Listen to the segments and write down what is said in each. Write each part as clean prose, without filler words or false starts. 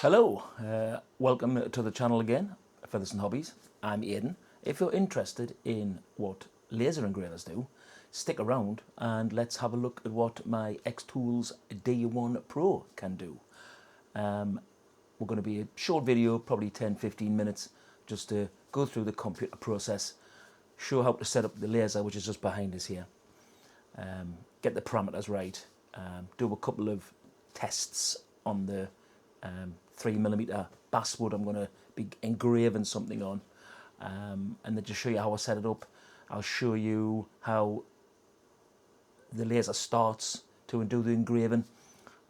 Hello, welcome to the channel again, Feathers and Hobbies. I'm Aidan. If you're interested in what laser engravers do, stick around and let's have a look at what my xTool's D1 Pro can do. We're going to be a short video, probably 10-15 minutes, just to go through the computer process, show how to set up the laser, which is just behind us here, get the parameters right, do a couple of tests on the 3mm basswood I'm going to be engraving something on, and then just show you how I set it up. I'll show you how the laser starts to do the engraving,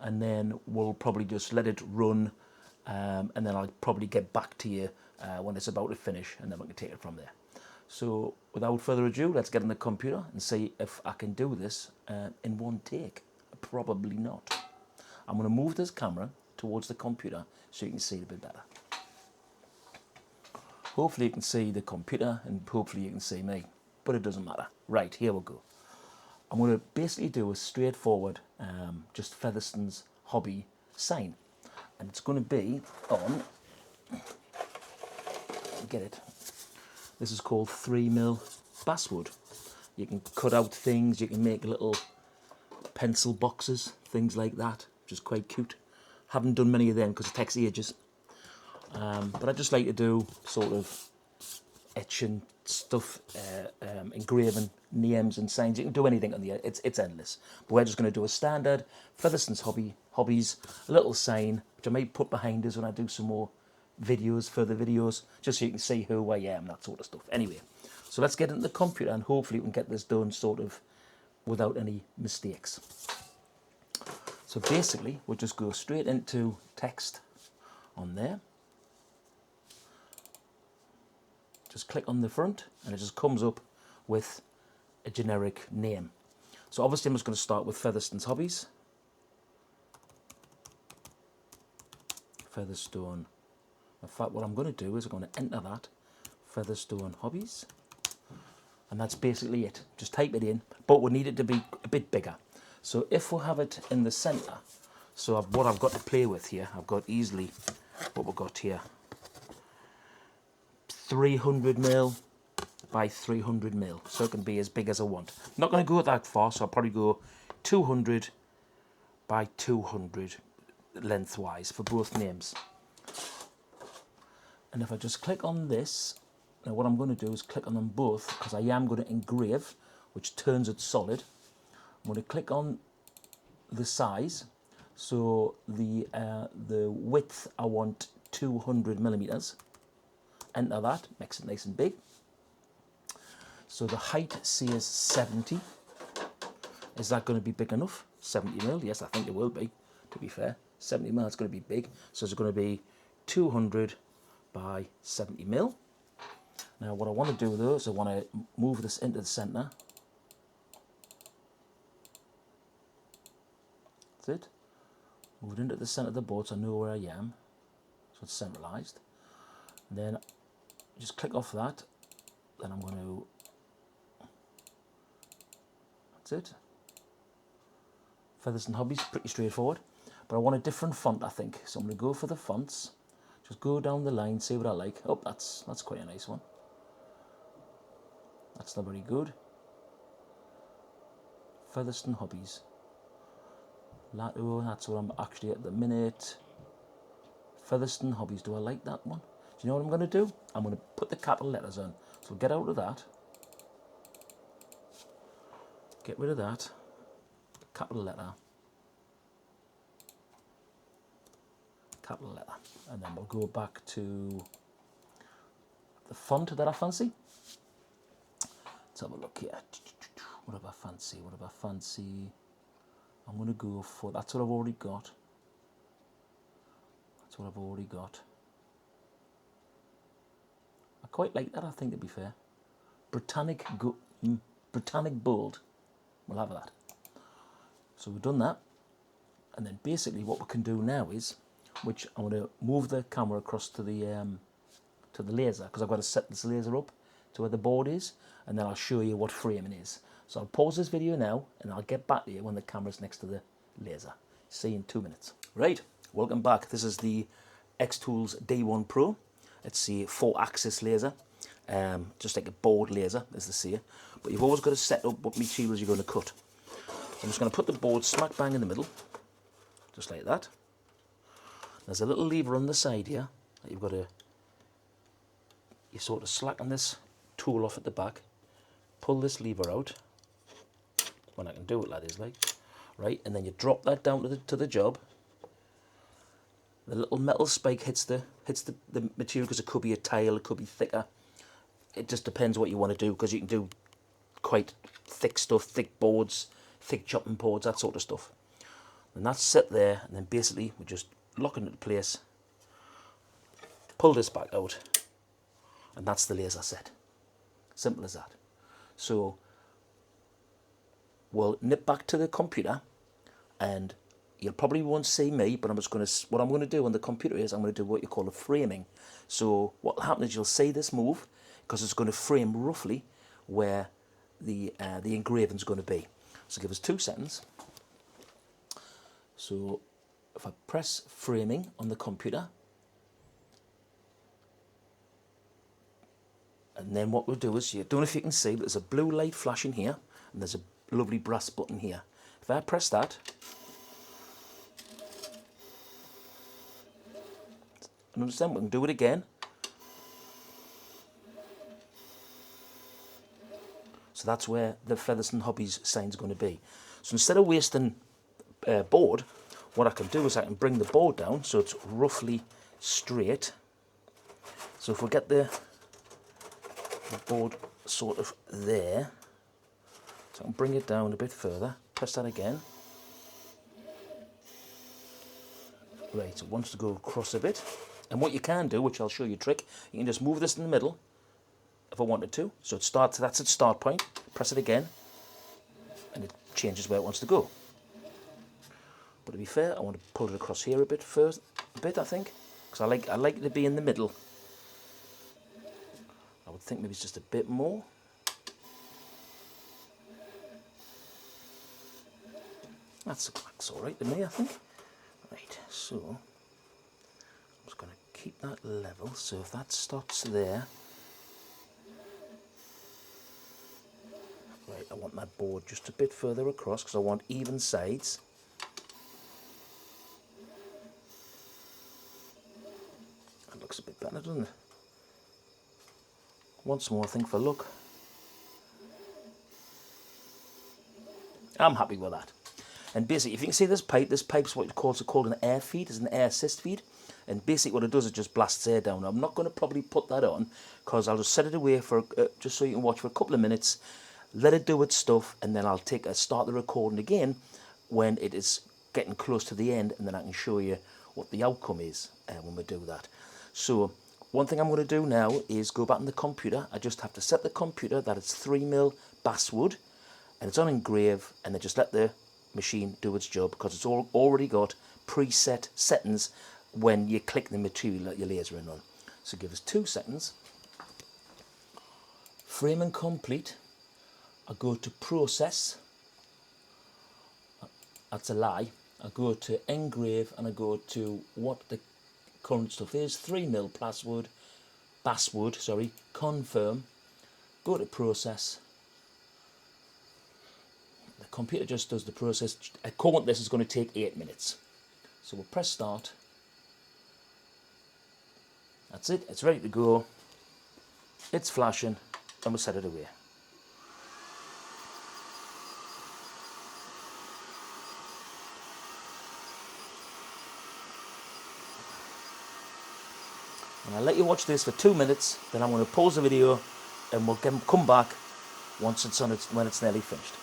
and then we'll probably just let it run, and then I'll probably get back to you when it's about to finish, and then we can take it from there. So without further ado, let's get on the computer and see if I can do this in one take. Probably not. I'm going to move this camera towards the computer so you can see it a bit better. Hopefully you can see the computer and hopefully you can see me, but it doesn't matter. Right, here we go. I'm going to basically do a straightforward just Featherstone's hobby sign, and it's going to be on, get it, this is called 3mm basswood. You can cut out things, you can make little pencil boxes, things like that, which is quite cute. Haven't done many of them because it takes ages, but I just like to do sort of etching stuff, engraving names and signs. You can do anything on the it's endless. But we're just going to do a standard Featherstone's hobbies, a little sign which I might put behind us when I do some more videos, further videos, just so you can see who I am, that sort of stuff. Anyway, so let's get into the computer and hopefully we can get this done sort of without any mistakes. So basically, we'll just go straight into text on there. Just click on the front and it just comes up with a generic name. So obviously I'm just going to start with Featherstone's Hobbies. Featherstone. In fact, what I'm going to do is I'm going to enter that, Featherstone Hobbies. And that's basically it. Just type it in, but we need it to be a bit bigger. So if we have it in the center, so what I've got to play with here, I've got easily what we've got here, 300mm by 300mm, so it can be as big as I want. I'm not going to go that far, so I'll probably go 200 by 200 lengthwise for both names. And if I just click on this, now what I'm going to do is click on them both because I am going to engrave, which turns it solid. I'm going to click on the size, so the width I want 200mm. Enter that, makes it nice and big. So the height says 70. Is that going to be big enough? 70mm? Yes, I think it will be, to be fair. 70mm is going to be big, so it's going to be 200 by 70mm. Now what I want to do though is I want to move this into the center. That's it. Move it into the center of the board so I know where I am. So it's centralized. And then just click off that. Then I'm going to, that's it. Feathers and Hobbies, pretty straightforward. But I want a different font, I think. So I'm going to go for the fonts. Just go down the line, see what I like. Oh, that's quite a nice one. That's not very good. Featherstone Hobbies. Lato, that's what I'm actually at the minute. Featherstone Hobbies, do I like that one? Do you know what I'm going to do? I'm going to put the capital letters on. So get out of that. Get rid of that. Capital letter. Capital letter. And then we'll go back to the font that I fancy. Let's have a look here. What have I fancy? What have I fancy? I'm going to go for, that's what I've already got. That's what I've already got. I quite like that, I think, to be fair. Britannic Bold. We'll have that. So we've done that. And then basically what we can do now is, which I'm going to move the camera across to the laser, because I've got to set this laser up to where the board is, and then I'll show you what framing is. So I'll pause this video now and I'll get back to you when the camera's next to the laser. See you in 2 minutes. Right, welcome back. This is the xTool's D1 Pro. It's a 4-axis laser, just like a board laser, as they say. But you've always got to set up what materials you're going to cut. I'm just going to put the board smack bang in the middle, just like that. There's a little lever on the side here that you've got to, you sort of slacken this tool off at the back, pull this lever out, when I can do it, that is, like, right, and then you drop that down to the job. The little metal spike hits the material, because it could be a tile, it could be thicker. It just depends what you want to do, because you can do quite thick stuff, thick boards, thick chopping boards, that sort of stuff. And that's set there, and then basically we just lock it into place, pull this back out, and that's the laser set. Simple as that. So we'll nip back to the computer, and you probably won't see me, but what I'm going to do on the computer is I'm going to do what you call a framing. So what will happen is you'll see this move, because it's going to frame roughly where the engraving is going to be. So give us 2 seconds. So if I press framing on the computer, and then what we'll do is, I don't know if you can see, but there's a blue light flashing here, and there's a lovely brass button here. If I press that, and understand, we can do it again. So that's where the Featherston Hobbies sign is going to be. So instead of wasting board, what I can do is I can bring the board down so it's roughly straight. So if we get the board sort of there, so I can bring it down a bit further, press that again. Right, it wants to go across a bit. And what you can do, which I'll show you a trick, you can just move this in the middle if I wanted to. So it starts, that's its start point, press it again, and it changes where it wants to go. But to be fair, I want to pull it across here a bit first, I think, because I like it to be in the middle. I would think maybe it's just a bit more. That's all right to me, I think. Right, so I'm just going to keep that level. So if that stops there, right, I want that board just a bit further across because I want even sides. That looks a bit better, doesn't it? Once more, I think, for look. I'm happy with that. And basically, if you can see this pipe's what it's called an air feed, it's an air assist feed. And basically what it does is just blasts air down. I'm not going to probably put that on, because I'll just set it away for just so you can watch for a couple of minutes, let it do its stuff, and then I'll start the recording again when it is getting close to the end, and then I can show you what the outcome is when we do that. So one thing I'm going to do now is go back in the computer. I just have to set the computer that it's 3mm basswood, and it's on engrave, and then just let the machine do its job, because it's already got preset settings when you click the material that you're lasering on. So give us 2 seconds. Framing complete. I go to process. That's a lie. I go to engrave, and I go to what the current stuff is. 3mm basswood, sorry, confirm. Go to process. The computer just does the process. Currently this is going to take 8 minutes. So we'll press start. That's it, it's ready to go. It's flashing, and we'll set it away. And I'll let you watch this for 2 minutes, then I'm going to pause the video, and we'll come back once it's when it's nearly finished.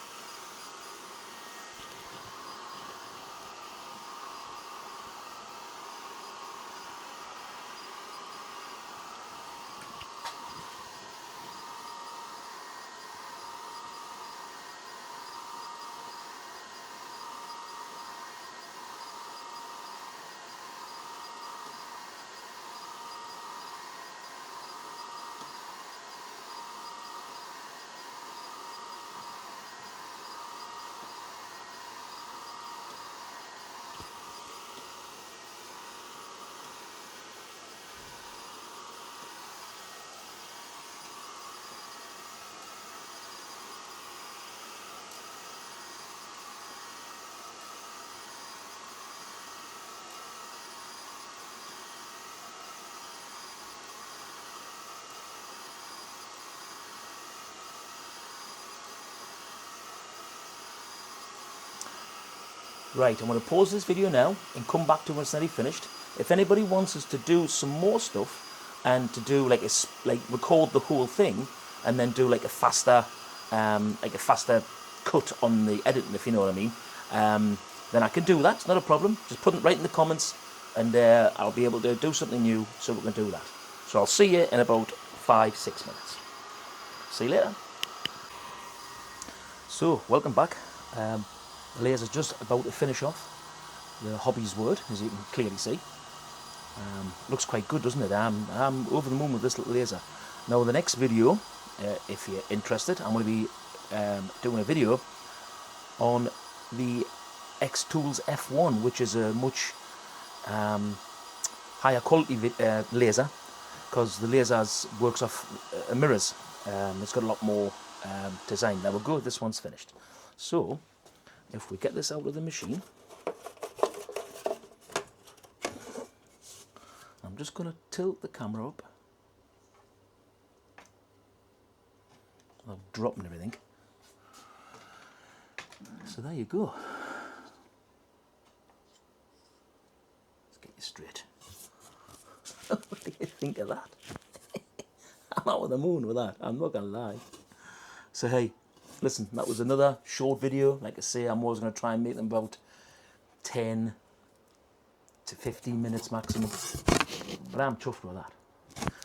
Right, I'm going to pause this video now and come back to when it's nearly finished. If anybody wants us to do some more stuff and to do like record the whole thing and then do like a faster cut on the editing, if you know what I mean, then I can do that. It's not a problem. Just put it right in the comments, and I'll be able to do something new, so we can do that. So I'll see you in about 5-6 minutes. See you later. So welcome back. The laser's just about to finish off the hobby's word, as you can clearly see. Looks quite good, doesn't it? I'm over the moon with this little laser. Now the next video, if you're interested, I'm going to be doing a video on the xTool's F1, which is a much higher quality laser, because the laser works off mirrors. It's got a lot more design. Now we'll go, this one's finished. So if we get this out of the machine, I'm just going to tilt the camera up. I'm dropping everything. So there you go. Let's get you straight. What do you think of that? I'm out of the moon with that, I'm not going to lie. So hey, listen, that was another short video. Like I say, I'm always going to try and make them about 10 to 15 minutes maximum. But I'm chuffed with that.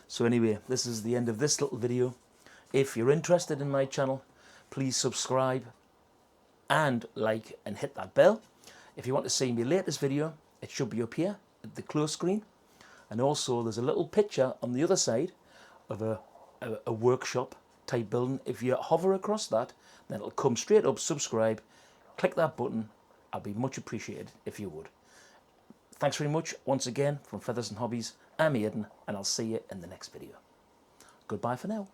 So anyway, this is the end of this little video. If you're interested in my channel, please subscribe and like and hit that bell. If you want to see my latest video, it should be up here at the close screen. And also there's a little picture on the other side of a workshop type building. If you hover across that, then it'll come straight up, subscribe, click that button. I'd be much appreciated if you would. Thanks very much once again from Feathers and Hobbies. I'm Aidan, and I'll see you in the next video. Goodbye for now.